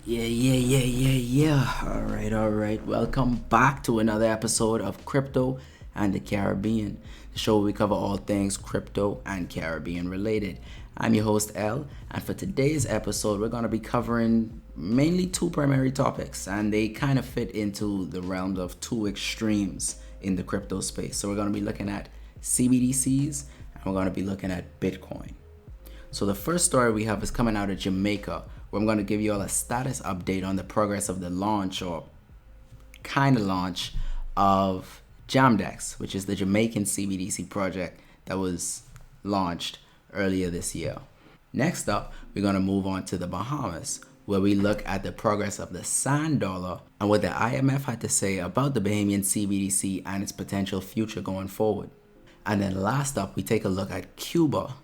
Yeah. All right. Welcome back to another episode of Crypto and the Caribbean, the show where we cover all things crypto and Caribbean related. I'm your host, L, and for today's episode, we're going to be covering mainly two primary topics, and they kind of fit into the realms of two extremes in the crypto space. So, we're going to be looking at CBDCs and we're going to be looking at Bitcoin. So the first story we have is coming out of Jamaica, where I'm going to give you all a status update on the progress of the launch or kind of launch of Jamdex, which is the Jamaican CBDC project that was launched earlier this year. Next up, we're going to move on to the Bahamas, where we look at the progress of the sand dollar and what the IMF had to say about the Bahamian CBDC and its potential future going forward. And then last up, we take a look at Cuba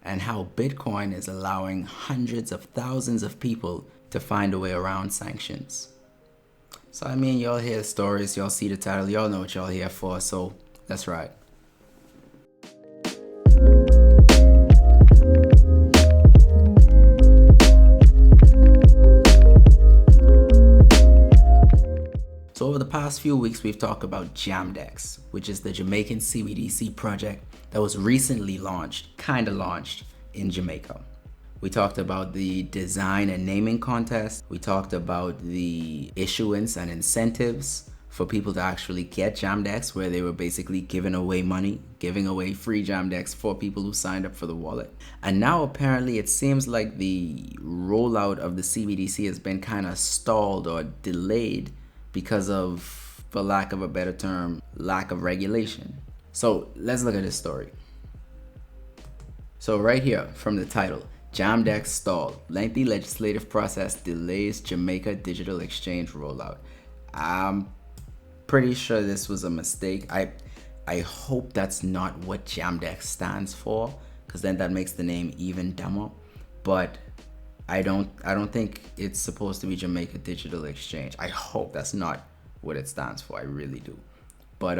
and how Bitcoin is allowing hundreds of thousands of people to find a way around sanctions. So I mean, y'all hear the stories, y'all see the title, y'all know what y'all here for, so let's ride. So over the past few weeks, we've talked about Jamdex, which is the Jamaican CBDC project that was recently launched in Jamaica. We talked about the design and naming contest. We talked about the issuance and incentives for people to actually get Jamdex, where they were basically giving away money, giving away free Jamdex for people who signed up for the wallet. And now apparently it seems like the rollout of the CBDC has been kind of stalled or delayed because of, for lack of a better term, lack of regulation. So let's look at this story. So right here from the title, Jamdex stalled. Lengthy legislative process delays Jamaica digital exchange rollout. I'm pretty sure this was a mistake. I hope that's not what Jamdex stands for, because then that makes the name even dumber. But I don't think it's supposed to be Jamaica Digital Exchange. I hope that's not what it stands for. I really do. But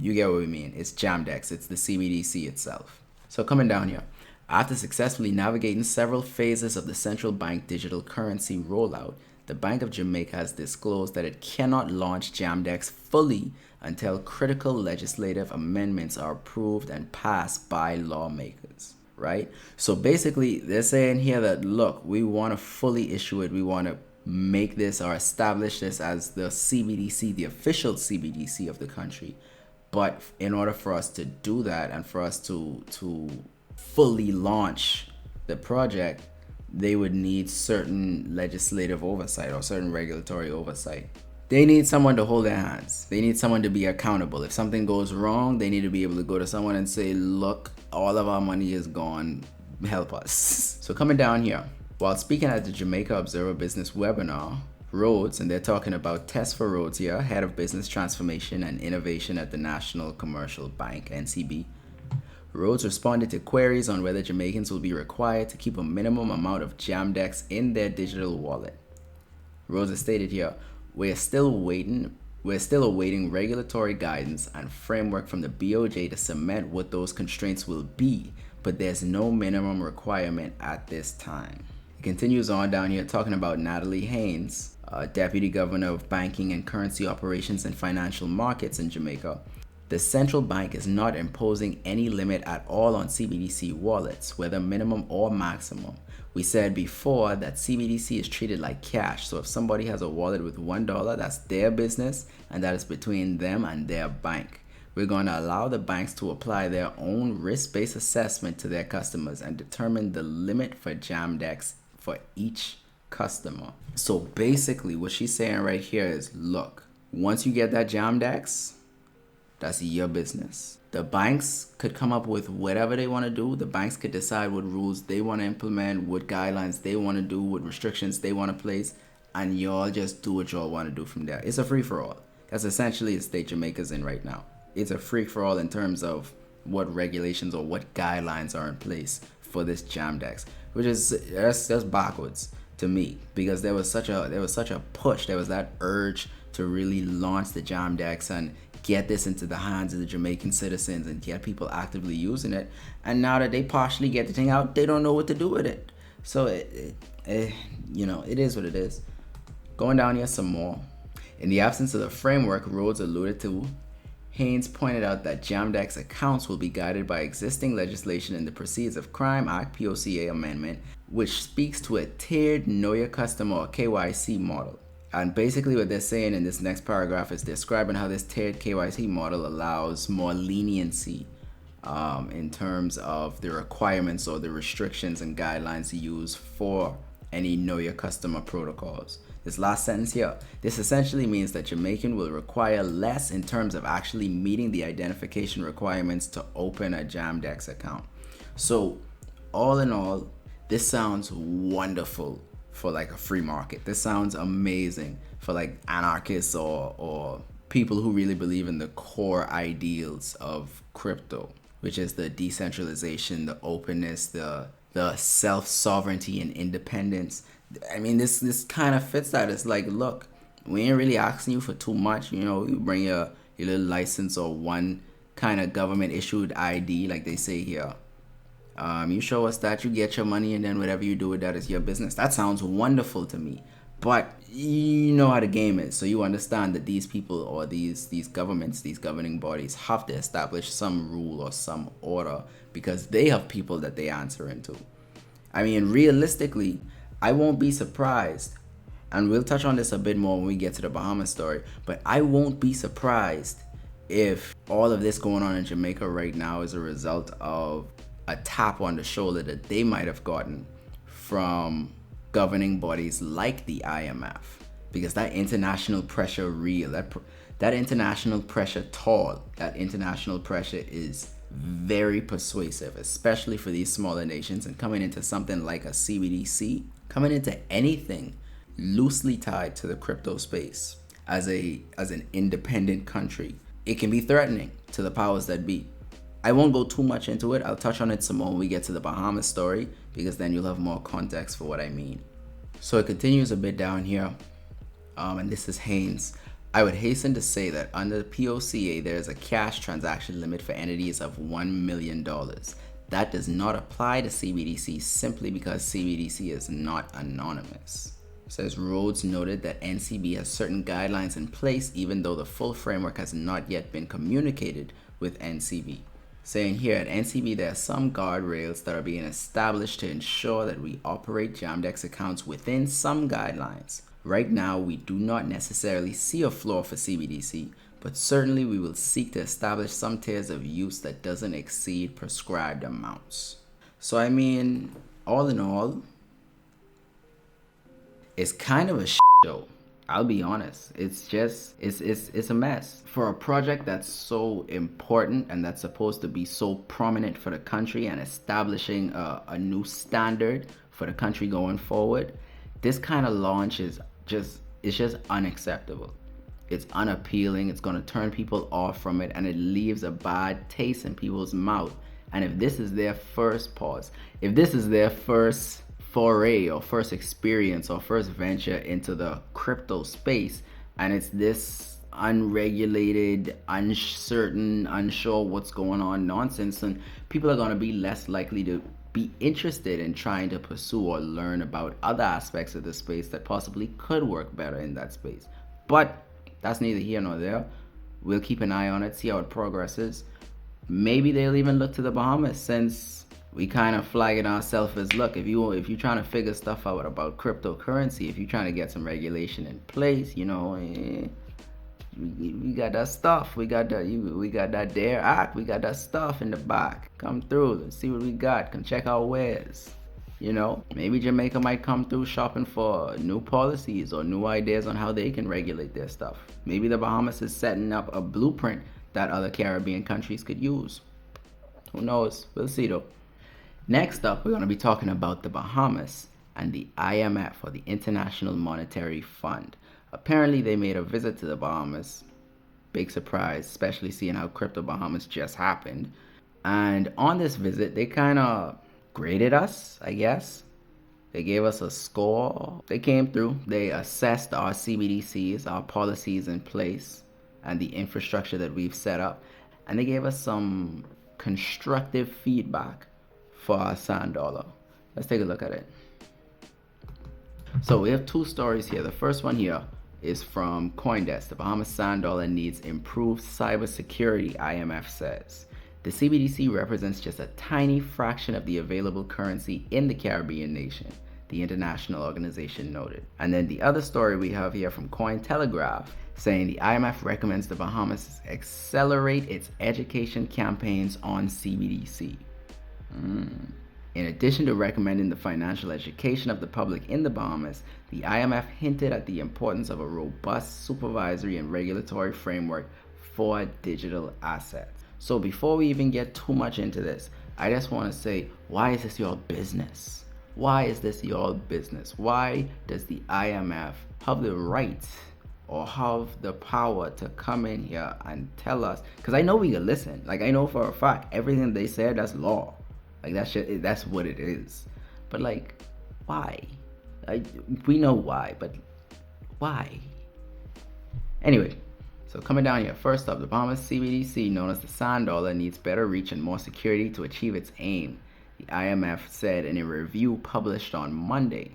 you get what we mean. It's Jamdex. It's the CBDC itself. So coming down here, after successfully navigating several phases of the central bank digital currency rollout, the Bank of Jamaica has disclosed that it cannot launch Jamdex fully until critical legislative amendments are approved and passed by lawmakers. Right? So basically, they're saying here that, look, we want to fully issue it. We want to make this or establish this as the CBDC, the official CBDC of the country. But in order for us to do that and for us to fully launch the project, they would need certain legislative oversight or certain regulatory oversight. They need someone to hold their hands. They need someone to be accountable. If something goes wrong, they need to be able to go to someone and say, look, all of our money is gone. Help us. So coming down here, while speaking at the Jamaica Observer Business webinar, Rhodes, and they're talking about tests for Rhodes here, head of business transformation and innovation at the National Commercial Bank, NCB. Rhodes responded to queries on whether Jamaicans will be required to keep a minimum amount of Jamdex in their digital wallet. Rhodes has stated here, we're still awaiting regulatory guidance and framework from the BOJ to cement what those constraints will be, but there's no minimum requirement at this time. It continues on down here talking about Natalie Haynes, Deputy Governor of Banking and Currency Operations and Financial Markets in Jamaica. The central bank is not imposing any limit at all on CBDC wallets, whether minimum or maximum. We said before that CBDC is treated like cash, so if somebody has a wallet with $1, that's their business, and that is between them and their bank. We're going to allow the banks to apply their own risk-based assessment to their customers and determine the limit for Jamdex for each customer. So basically what she's saying right here is, look, once you get that Jamdex, that's your business. The banks could come up with whatever they want to do. The banks could decide what rules they want to implement, what guidelines they want to do, what restrictions they want to place, and y'all just do what y'all want to do from there. It's a free-for-all. That's essentially the state Jamaica's in right now. It's a free-for-all in terms of what regulations or what guidelines are in place for this Jamdex, which is that's backwards to me, because there was such a push, there was that urge to really launch the Jamdex and get this into the hands of the Jamaican citizens and get people actively using it. And now that they partially get the thing out, they don't know what to do with it. So it it is what it is. Going down here some more. In the absence of the framework Rhodes alluded to, Haynes pointed out that JAMDEX accounts will be guided by existing legislation in the Proceeds of Crime Act POCA amendment, which speaks to a tiered Know Your Customer or KYC model. And basically what they're saying in this next paragraph is describing how this tiered KYC model allows more leniency in terms of the requirements or the restrictions and guidelines used for any Know Your Customer protocols. This last sentence here, this essentially means that Jamaican will require less in terms of actually meeting the identification requirements to open a JAMDEX account. So all in all, this sounds wonderful for like a free market. This sounds amazing for like anarchists or people who really believe in the core ideals of crypto, which is the decentralization, the openness, the self-sovereignty and independence. I mean, this kind of fits that. It's like, look, we ain't really asking you for too much. You bring your little license or one kind of government issued ID, like they say here. You show us that, you get your money, and then whatever you do with that is your business. That sounds wonderful to me. But you know how the game is, so you understand that these people or these governments, these governing bodies have to establish some rule or some order because they have people that they answer into. I mean, realistically, I won't be surprised, and we'll touch on this a bit more when we get to the Bahamas story, but I won't be surprised if all of this going on in Jamaica right now is a result of a tap on the shoulder that they might have gotten from governing bodies like the IMF, because that international pressure that international pressure tall, that international pressure is very persuasive, especially for these smaller nations. And coming into something like a CBDC, coming into anything loosely tied to the crypto space as an independent country, it can be threatening to the powers that be. I won't go too much into it. I'll touch on it some more when we get to the Bahamas story, because then you'll have more context for what I mean. So it continues a bit down here, and this is Haynes. I would hasten to say that under the POCA, there is a cash transaction limit for entities of $1 million. That does not apply to CBDC simply because CBDC is not anonymous. It says Rhodes noted that NCB has certain guidelines in place even though the full framework has not yet been communicated with NCB. Saying here at NCB there are some guardrails that are being established to ensure that we operate JAMDEX accounts within some guidelines. Right now, we do not necessarily see a floor for CBDC, but certainly we will seek to establish some tiers of use that doesn't exceed prescribed amounts. So I mean, all in all, it's kind of a show. I'll be honest. It's just, it's a mess. For a project that's so important and that's supposed to be so prominent for the country and establishing a new standard for the country going forward, this kind of launch is just unacceptable. It's unappealing. It's going to turn people off from it, and it leaves a bad taste in people's mouth. And if this is their first if this is their first foray or first experience or first venture into the crypto space, and it's this unregulated, uncertain, unsure what's going on nonsense, and people are going to be less likely to be interested in trying to pursue or learn about other aspects of the space that possibly could work better in that space. But that's neither here nor there. We'll keep an eye on it, see how it progresses. Maybe they'll even look to the Bahamas, since we kind of flag it ourselves as, look, if you're trying to figure stuff out about cryptocurrency, if you're trying to get some regulation in place, we got that stuff. We got that DARE Act. We got that stuff in the back. Come through. Let's see what we got. Come check our wares. Maybe Jamaica might come through shopping for new policies or new ideas on how they can regulate their stuff. Maybe the Bahamas is setting up a blueprint that other Caribbean countries could use. Who knows? We'll see though. Next up, we're going to be talking about the Bahamas and the IMF, or the International Monetary Fund. Apparently, they made a visit to the Bahamas. Big surprise, especially seeing how Crypto Bahamas just happened. And on this visit, they kind of graded us, I guess. They gave us a score. They came through. They assessed our CBDCs, our policies in place, and the infrastructure that we've set up. And they gave us some constructive feedback for our sand dollar. Let's take a look at it. So we have two stories here. The first one here is from CoinDesk. The Bahamas Sand Dollar needs improved cybersecurity, IMF says. The CBDC represents just a tiny fraction of the available currency in the Caribbean nation, the international organization noted. And then the other story we have here from Cointelegraph saying the IMF recommends the Bahamas accelerate its education campaigns on CBDC. In addition to recommending the financial education of the public in the Bahamas, the IMF hinted at the importance of a robust supervisory and regulatory framework for digital assets. So before we even get too much into this, I just want to say, why is this your business? Why is this your business? Why does the IMF have the right or have the power to come in here and tell us? Because I know we can listen. Like, I know for a fact, everything they said, that's law. Like, that's what it is. But, like, why? We know why, but why? Anyway, so coming down here, first up, the Bahamas CBDC, known as the Sand Dollar, needs better reach and more security to achieve its aim, the IMF said in a review published on Monday.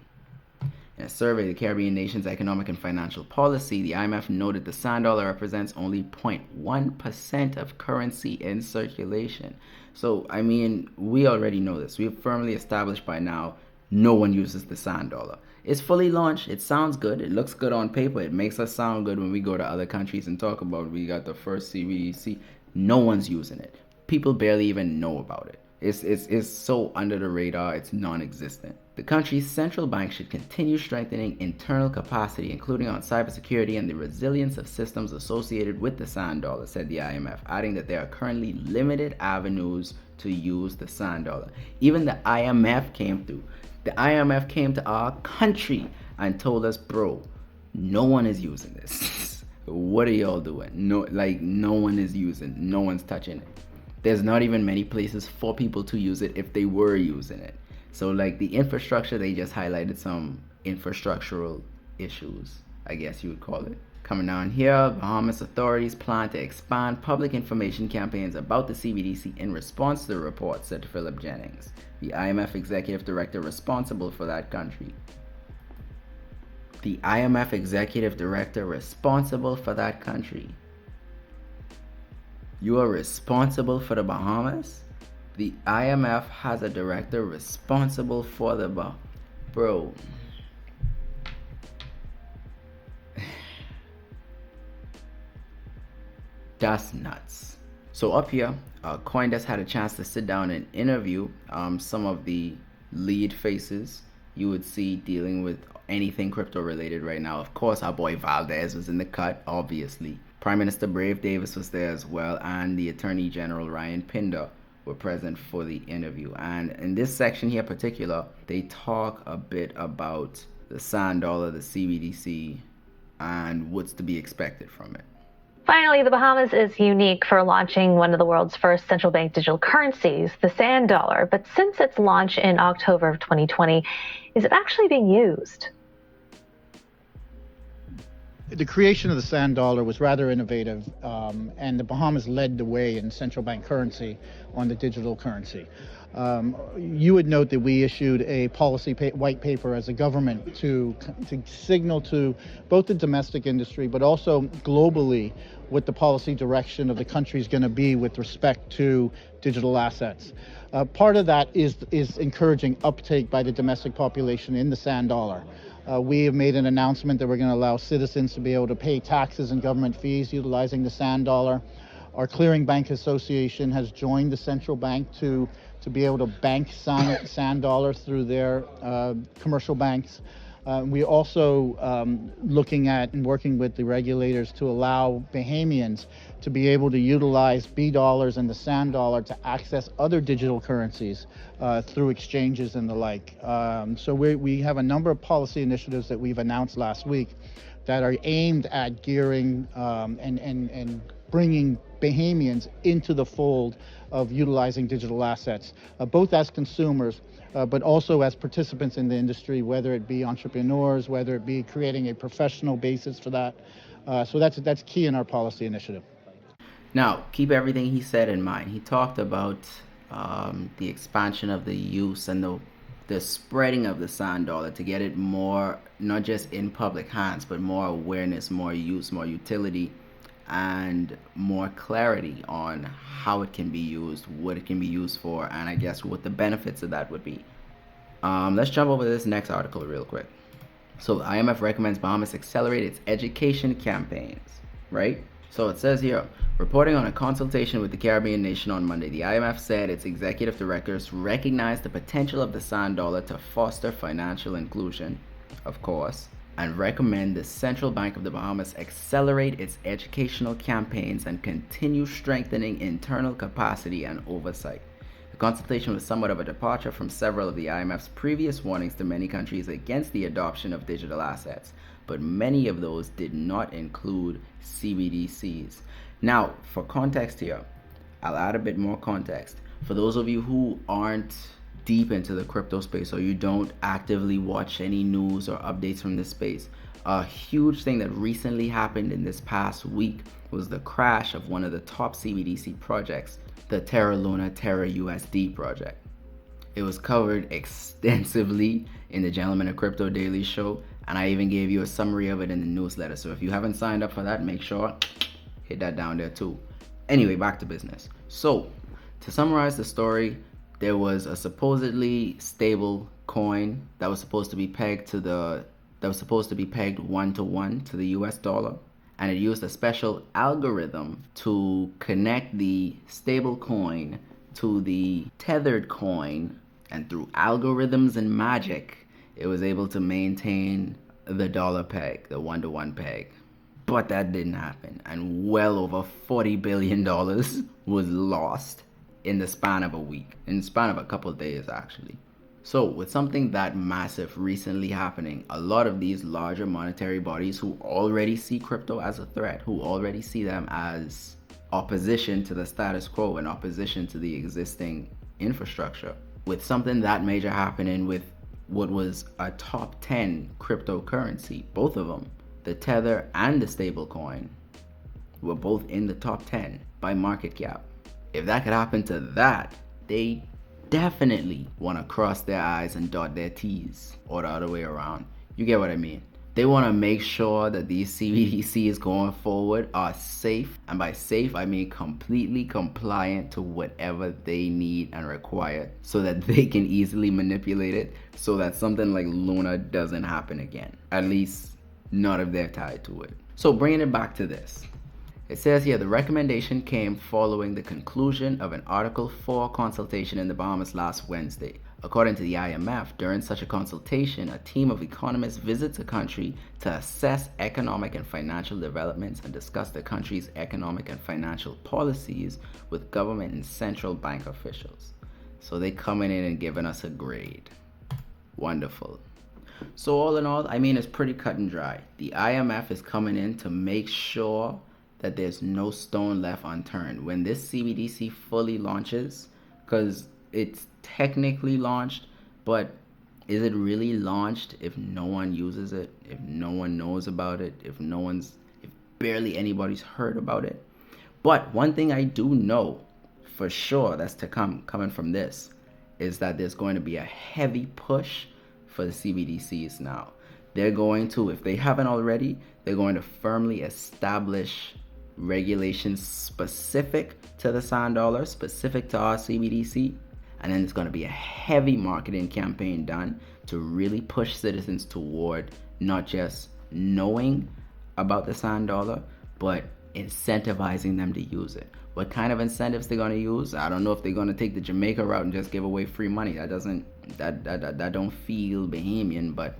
In a survey of the Caribbean nation's economic and financial policy, the IMF noted the sand dollar represents only 0.1% of currency in circulation. So, I mean, we already know this. We've firmly established by now no one uses the sand dollar. It's fully launched. It sounds good. It looks good on paper. It makes us sound good when we go to other countries and talk about we got the first CBDC. No one's using it. People barely even know about it. It's so under the radar, it's non-existent. The country's central bank should continue strengthening internal capacity, including on cybersecurity and the resilience of systems associated with the sand dollar, said the IMF, adding that there are currently limited avenues to use the sand dollar. Even the IMF came through. The IMF came to our country and told us, bro, no one is using this. What are y'all doing? No one is using, no one's touching it. There's not even many places for people to use it if they were using it. So like the infrastructure, they just highlighted some infrastructural issues, I guess you would call it. Coming down here, Bahamas authorities plan to expand public information campaigns about the CBDC in response to the report, said Philip Jennings, the IMF executive director responsible for that country. The IMF executive director responsible for that country. You are responsible for the Bahamas? The IMF has a director responsible for the Bahamas. Bro. That's nuts. So up here, CoinDesk had a chance to sit down and interview some of the lead faces you would see dealing with anything crypto related right now. Of course, our boy Valdez was in the cut, obviously. Prime Minister Brave Davis was there as well, and the Attorney General Ryan Pinder were present for the interview. And in this section here in particular, they talk a bit about the sand dollar, the CBDC, and what's to be expected from it. Finally, the Bahamas is unique for launching one of the world's first central bank digital currencies, the sand dollar. But since its launch in October of 2020, is it actually being used? The creation of the sand dollar was rather innovative, and the Bahamas led the way in central bank currency on the digital currency. You would note that we issued a policy white paper as a government to signal to both the domestic industry, but also globally what the policy direction of the country is going to be with respect to digital assets. Part of that is encouraging uptake by the domestic population in the sand dollar. We have made an announcement that we're going to allow citizens to be able to pay taxes and government fees utilizing the sand dollar. Our Clearing Bank Association has joined the central bank to be able to bank sand dollars through their commercial banks. We're also looking at and working with the regulators to allow Bahamians to be able to utilize B dollars and the sand dollar to access other digital currencies through exchanges and the like. So we have a number of policy initiatives that we've announced last week that are aimed at gearing and bringing Bahamians into the fold of utilizing digital assets, both as consumers, but also as participants in the industry, whether it be entrepreneurs, whether it be creating a professional basis for that. So that's key in our policy initiative. Now, keep everything he said in mind. He talked about the expansion of the use and the spreading of the sand dollar to get it more not just in public hands, but more awareness, more use, more utility, and more clarity on how it can be used, what it can be used for, and I guess what the benefits of that would be. Let's jump over this next article real quick. So the IMF recommends Bahamas accelerate its education campaigns, right? So it says here, reporting on a consultation with the Caribbean nation on Monday, the IMF said its executive directors recognized the potential of the sand dollar to foster financial inclusion, of course, and recommend the Central Bank of the Bahamas accelerate its educational campaigns and continue strengthening internal capacity and oversight. The consultation was somewhat of a departure from several of the IMF's previous warnings to many countries against the adoption of digital assets, but many of those did not include CBDCs. Now, for context here, I'll add a bit more context. For those of you who aren't deep into the crypto space or you don't actively watch any news or updates from this space, a huge thing that recently happened in this past week was the crash of one of the top CBDC projects, the Terra Luna Terra USD project. It was covered extensively in the Gentlemen of Crypto Daily Show, and I even gave you a summary of it in the newsletter. So if you haven't signed up for that, make sure hit that down there too. Anyway, back to business. So to summarize the story, there was a supposedly stable coin that was supposed to be pegged 1-to-1 to the US dollar, and it used a special algorithm to connect the stable coin to the tethered coin, and through algorithms and magic, it was able to maintain the dollar peg, the 1-to-1 peg. But that didn't happen, and well over $40 billion was lost in the span of a week, in the span of a couple of days actually. So with something that massive recently happening, a lot of these larger monetary bodies who already see crypto as a threat, who already see them as opposition to the status quo and opposition to the existing infrastructure, with something that major happening with what was a top 10 cryptocurrency, both of them, the Tether and the stablecoin, were both in the top 10 by market cap. If that could happen to that, they definitely want to cross their I's and dot their T's, or the other way around. You get what I mean? They want to make sure that these CBDCs going forward are safe, and by safe I mean completely compliant to whatever they need and require, so that they can easily manipulate it, so that something like Luna doesn't happen again. At least not if they're tied to it. So bringing it back to this, it says here the recommendation came following the conclusion of an Article 4 consultation in the Bahamas last Wednesday. According to the IMF, during such a consultation, a team of economists visits a country to assess economic and financial developments and discuss the country's economic and financial policies with government and central bank officials. So they coming in and giving us a grade. Wonderful. So all in all, I mean, it's pretty cut and dry. The IMF is coming in to make sure that there's no stone left unturned. When this CBDC fully launches, because it's technically launched, but is it really launched if no one uses it, if no one knows about it, if barely anybody's heard about it? But one thing I do know for sure that's to come, coming from this, is that there's going to be a heavy push for the CBDCs now. They're going to, if they haven't already, they're going to firmly establish regulations specific to the sand dollar, specific to our CBDC, and then there's going to be a heavy marketing campaign done to really push citizens toward not just knowing about the sand dollar, but incentivizing them to use it. What kind of incentives they're going to use, I don't know if they're going to take the Jamaica route and just give away free money. That don't feel Bahamian, but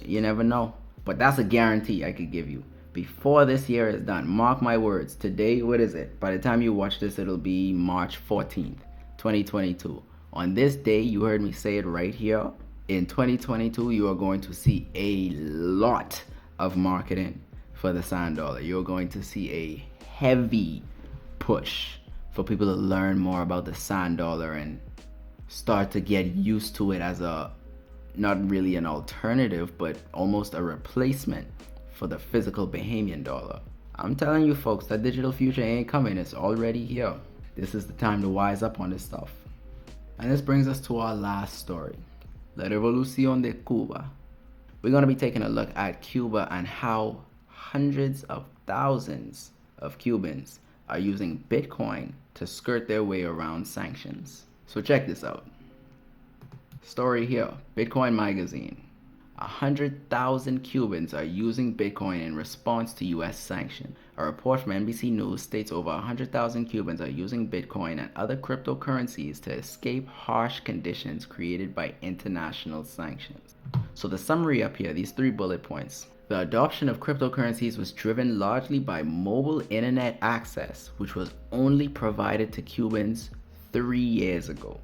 you never know. But that's a guarantee I could give you. Before this year is done, mark my words, today, what is it? By the time you watch this, it'll be March 14th, 2022. On this day, you heard me say it right here. In 2022, you are going to see a lot of marketing for the sand dollar. You're going to see a heavy push for people to learn more about the sand dollar and start to get used to it as a, not really an alternative, but almost a replacement for the physical Bahamian dollar. I'm telling you folks, that digital future ain't coming, it's already here. This is the time to wise up on this stuff. And this brings us to our last story, La Revolución de Cuba. We're going to be taking a look at Cuba and how hundreds of thousands of Cubans are using Bitcoin to skirt their way around sanctions. So check this out. Story here, Bitcoin Magazine. 100,000 Cubans are using Bitcoin in response to U.S. sanctions. A report from NBC News states over 100,000 Cubans are using Bitcoin and other cryptocurrencies to escape harsh conditions created by international sanctions. So the summary up here, these 3 bullet points. The adoption of cryptocurrencies was driven largely by mobile internet access, which was only provided to Cubans 3 years ago.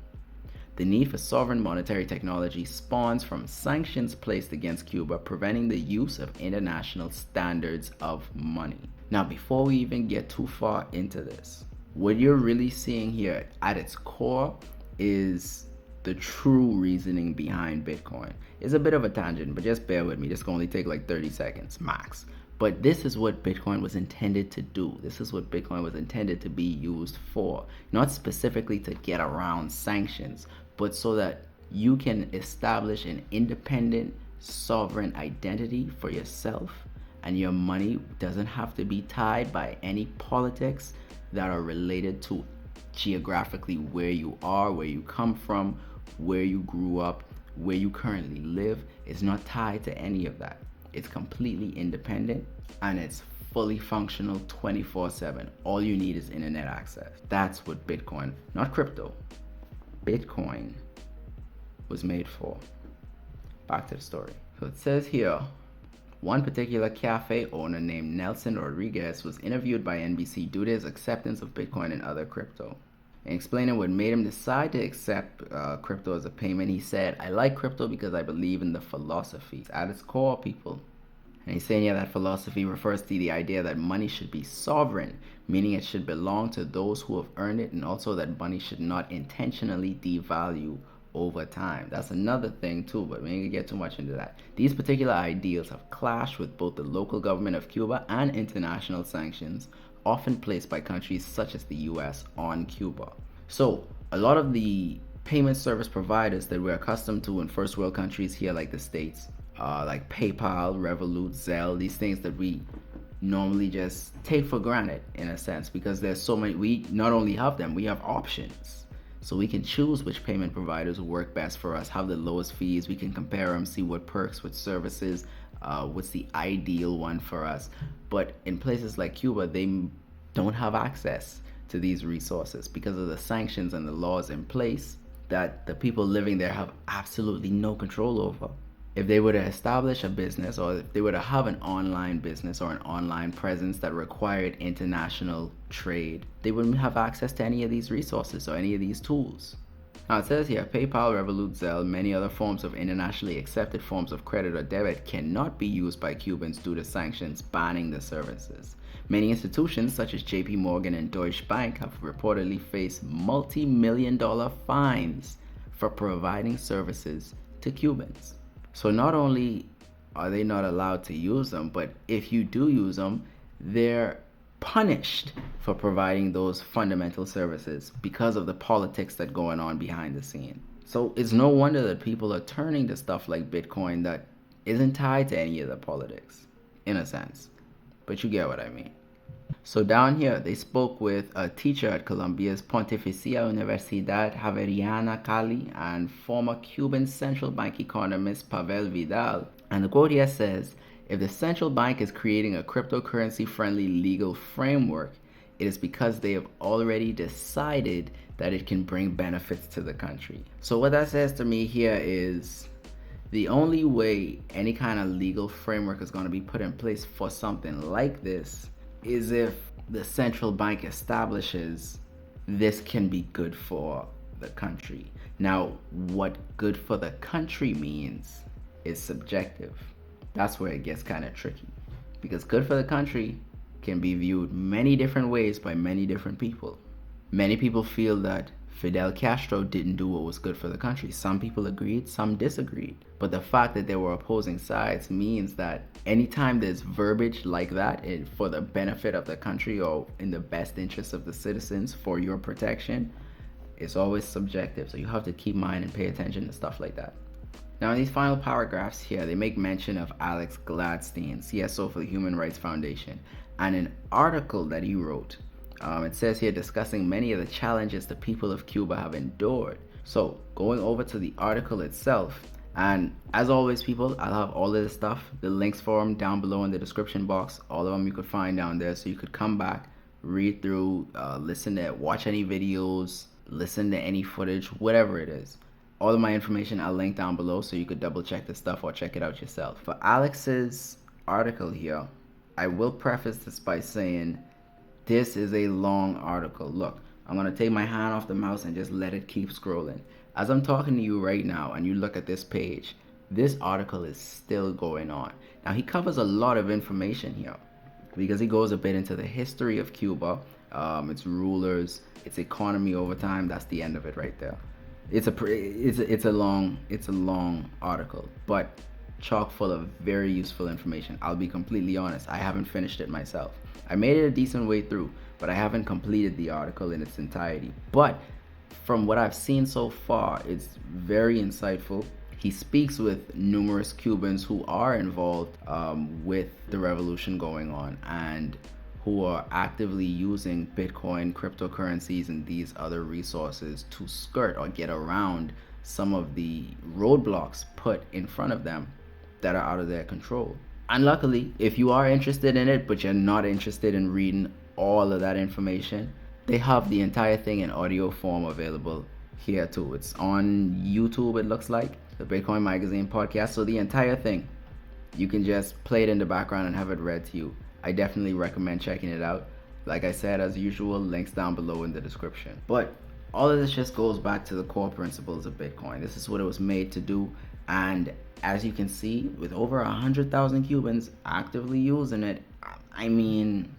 The need for sovereign monetary technology spawns from sanctions placed against Cuba, preventing the use of international standards of money. Now, before we even get too far into this, what you're really seeing here at its core is the true reasoning behind Bitcoin. It's a bit of a tangent, but just bear with me. This can only take like 30 seconds max. But this is what Bitcoin was intended to do. This is what Bitcoin was intended to be used for. Not specifically to get around sanctions, but so that you can establish an independent, sovereign identity for yourself, and your money doesn't have to be tied by any politics that are related to geographically where you are, where you come from, where you grew up, where you currently live. It's not tied to any of that. It's completely independent and it's fully functional 24/7. All you need is internet access. That's what Bitcoin, not crypto, Bitcoin was made for. Back to the story. So it says here, one particular cafe owner named Nelson Rodriguez was interviewed by NBC due to his acceptance of Bitcoin and other crypto. In explaining what made him decide to accept crypto as a payment, he said, "I like crypto because I believe in the philosophy at its core, people." And he's saying, that philosophy refers to the idea that money should be sovereign, meaning it should belong to those who have earned it, and also that money should not intentionally devalue over time. That's another thing too, but we ain't gonna get too much into that. These particular ideals have clashed with both the local government of Cuba and international sanctions, often placed by countries such as the US on Cuba. So a lot of the payment service providers that we're accustomed to in first world countries here, like the States, like PayPal, Revolut, Zelle, these things that we normally just take for granted in a sense, because there's so many. We not only have them, we have options. So we can choose which payment providers work best for us, have the lowest fees. We can compare them, see what perks, what services, what's the ideal one for us. But in places like Cuba, they don't have access to these resources because of the sanctions and the laws in place that the people living there have absolutely no control over. If they were to establish a business, or if they were to have an online business or an online presence that required international trade, they wouldn't have access to any of these resources or any of these tools. Now it says here, PayPal, Revolut, Zelle, many other forms of internationally accepted forms of credit or debit cannot be used by Cubans due to sanctions banning the services. Many institutions such as JP Morgan and Deutsche Bank have reportedly faced multi-million-dollar fines for providing services to Cubans. So not only are they not allowed to use them, but if you do use them, they're punished for providing those fundamental services because of the politics that going on behind the scene. So it's no wonder that people are turning to stuff like Bitcoin that isn't tied to any of the politics, in a sense. But you get what I mean. So down here, they spoke with a teacher at Colombia's Pontificia Universidad Javeriana Cali and former Cuban central bank economist Pavel Vidal. And the quote here says, "If the central bank is creating a cryptocurrency-friendly legal framework, it is because they have already decided that it can bring benefits to the country." So what that says to me here is the only way any kind of legal framework is going to be put in place for something like this is if the central bank establishes this can be good for the country. Now, what good for the country means is subjective. That's where it gets kind of tricky, because good for the country can be viewed many different ways by many different people. Many people feel that Fidel Castro didn't do what was good for the country. Some people agreed, some disagreed. But the fact that there were opposing sides means that anytime there's verbiage like that for the benefit of the country or in the best interest of the citizens for your protection, it's always subjective. So you have to keep in mind and pay attention to stuff like that. Now, in these final paragraphs here, they make mention of Alex Gladstein, CSO for the Human Rights Foundation, and an article that he wrote. It says here discussing many of the challenges the people of Cuba have endured. So, going over to the article itself, and as always, people, I'll have all of this stuff, the links for them down below in the description box. All of them you could find down there, so you could come back, read through, listen to it, watch any videos, listen to any footage, whatever it is. All of my information I'll link down below, so you could double check the stuff or check it out yourself. For Alex's article here, I will preface this by saying this is a long article. Look, I'm going to take my hand off the mouse and just let it keep scrolling. As I'm talking to you right now and you look at this page, this article is still going on. Now, he covers a lot of information here because he goes a bit into the history of Cuba, its rulers, its economy over time. That's the end of it right there. It's a long article, but chock full of very useful information. I'll be completely honest, I haven't finished it myself. I made it a decent way through, but I haven't completed the article in its entirety. But from what I've seen so far, it's very insightful. He speaks with numerous Cubans who are involved with the revolution going on and who are actively using Bitcoin, cryptocurrencies, and these other resources to skirt or get around some of the roadblocks put in front of them that are out of their control. And luckily, if you are interested in it, but you're not interested in reading all of that information, they have the entire thing in audio form available here too. It's on YouTube, it looks like, the Bitcoin Magazine podcast. So the entire thing, you can just play it in the background and have it read to you. I definitely recommend checking it out. Like I said, as usual, links down below in the description. But all of this just goes back to the core principles of Bitcoin. This is what it was made to do. And as you can see, with over 100,000 Cubans actively using it, I mean,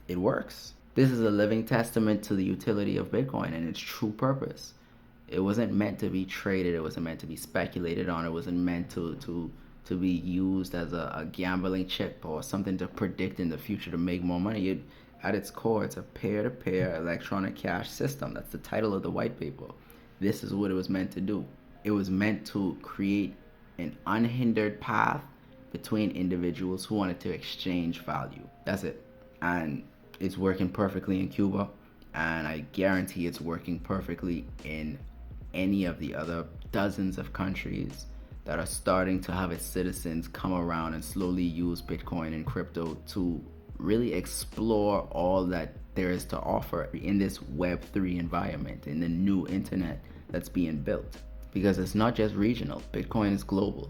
it works. This is a living testament to the utility of Bitcoin and its true purpose. It wasn't meant to be traded. It wasn't meant to be speculated on. It wasn't meant to be used as a gambling chip or something to predict in the future to make more money. At its core, it's a peer-to-peer electronic cash system. That's the title of the white paper. This is what it was meant to do. It was meant to create an unhindered path between individuals who wanted to exchange value. That's it. And it's working perfectly in Cuba, and I guarantee it's working perfectly in any of the other dozens of countries that are starting to have its citizens come around and slowly use Bitcoin and crypto to really explore all that there is to offer in this Web3 environment, in the new internet that's being built. Because it's not just regional. Bitcoin is global.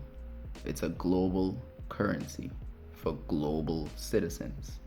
It's a global currency for global citizens.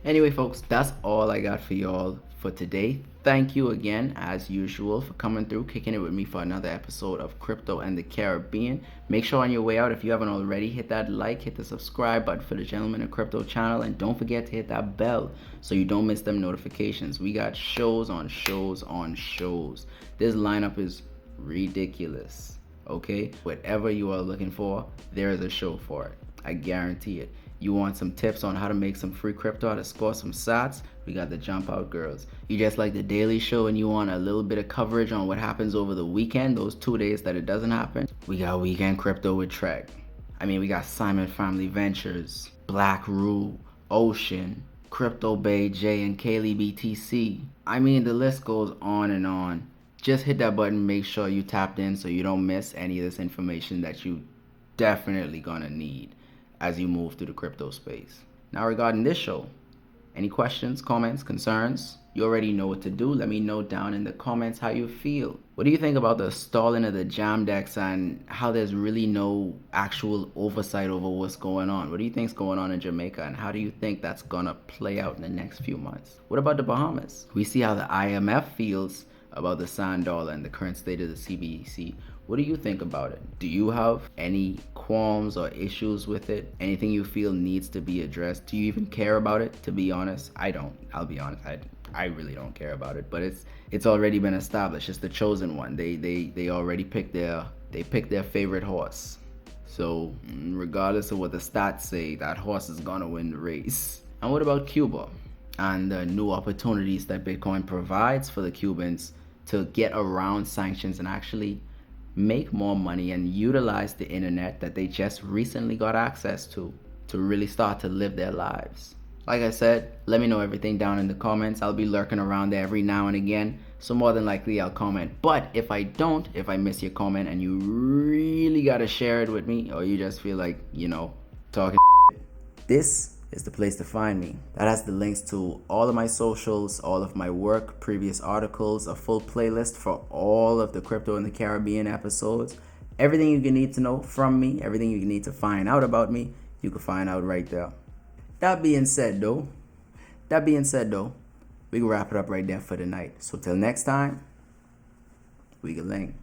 Anyway, folks, that's all I got for y'all for today. Thank you again, as usual, for coming through, kicking it with me for another episode of Crypto and the Caribbean. Make sure on your way out, if you haven't already, hit that like, hit the subscribe button for the Gentleman in Crypto channel, and don't forget to hit that bell so you don't miss them notifications. We got shows on shows on shows. This lineup is ridiculous, okay? Whatever you are looking for, there is a show for it. I guarantee it. You want some tips on how to make some free crypto, how to score some sats? We got the Jump Out Girls. You just like the Daily Show and you want a little bit of coverage on what happens over the weekend, those 2 days that it doesn't happen? We got Weekend Crypto with Trek. I mean, we got Simon Family Ventures, Black Rue, Ocean, Crypto Bay J, and Kaylee BTC. I mean, the list goes on and on. Just hit that button, make sure you tapped in so you don't miss any of this information that you definitely gonna need as you move through the crypto space. Now, regarding this show, any questions, comments, concerns? You already know what to do. Let me know down in the comments how you feel. What do you think about the stalling of the Jamdex and how there's really no actual oversight over what's going on? What do you think's going on in Jamaica, and how do you think that's gonna play out in the next few months? What about the Bahamas? We see how the IMF feels about the sand dollar and the current state of the CBDC. What do you think about it? Do you have any qualms or issues with it? Anything you feel needs to be addressed? Do you even care about it? To be honest, I don't. I'll be honest. I really don't care about it. But it's already been established. It's the chosen one. They already picked their favorite horse. So regardless of what the stats say, that horse is gonna win the race. And what about Cuba and the new opportunities that Bitcoin provides for the Cubans to get around sanctions and actually make more money and utilize the internet that they just recently got access to really start to live their lives. Like I said, let me know everything down in the comments. I'll be lurking around there every now and again, so more than likely I'll comment. But if I miss your comment and you really gotta share it with me, or you just feel like, talking, this is the place to find me. That has the links to all of my socials, all of my work, previous articles, a full playlist for all of the Crypto in the Caribbean episodes. Everything you need to know from me, everything you need to find out about me, you can find out right there. That being said though, we can wrap it up right there for the night. So till next time, we can link.